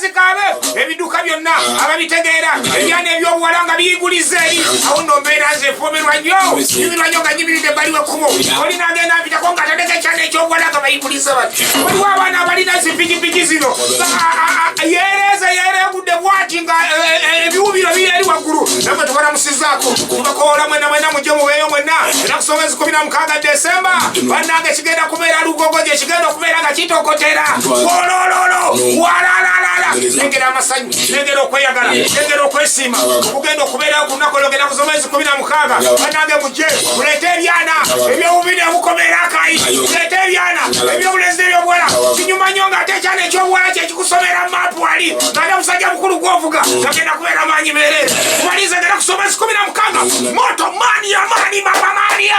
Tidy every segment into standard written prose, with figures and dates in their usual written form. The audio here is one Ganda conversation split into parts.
zikabe ebiduka byonna ababitegeera ebyana ebyobuwala nga biyiguliza eri awo nno mbeera nze efumirwa nnyo nga nyimiridde baliwe kubo olina agenda mpitako nga atadeko ekyana ekyobuwala nga bayiguliza bati waliwo abaana abalina zipikipiki zino yeregudde bwati nga ebiwubiro biri eri waggulu namwe tubalamusizaako tubakoola mwena mujje mubeeyo mwenna era kusoma ezi 16 Desemba bannange kigenda kubeera lugogo gye kigenda okubeera nga kitokotera olololo walalala nengera amasanyu nengera okweyagala nengera okwesiima okugenda okubeerayo ku lunaku olwo genda kusoma ezi 16 bannange mujje muleete ebyana ebyobubiri obukomera akayi muleete ebyana ebyobulezi ebyobuwala kinyuma nnyo nga ate ekyana ekyobuwala kyekikusomera maapu wali ng'ate musajja mukulu gwovuga gagenda kubeera maanyi meerere kumaliza genda kusoma ezi 16 moto mania mama mania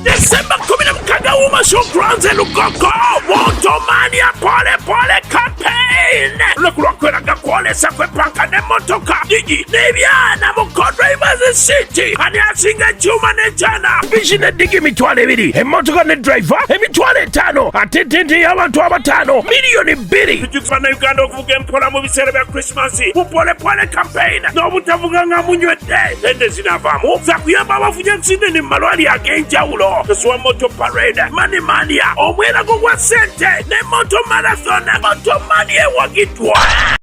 December 16 Women's Show Grounds and Lukoko Motomania Pole campaign Lukwelaga kwolesa kwepanka ne motoka Digi nebyana mu co-drivers city Ani asinga chuma ne jana Bishine digi mitwale 2 Emotoka ne driver emitwale 5 Atitindi y'abantu abatano Milioni 2 Tujukufana Uganda okuvuga empola mu biseera bya Christmas Pole campaign N'obutavuga nga munywedde Ende zinavaamu zakuyamba abafunye accident mu malwaliro ag'enjawulo Tuswa moto parade Money Mania omwerago gwa sente ne moto marathon moto mania wagitwa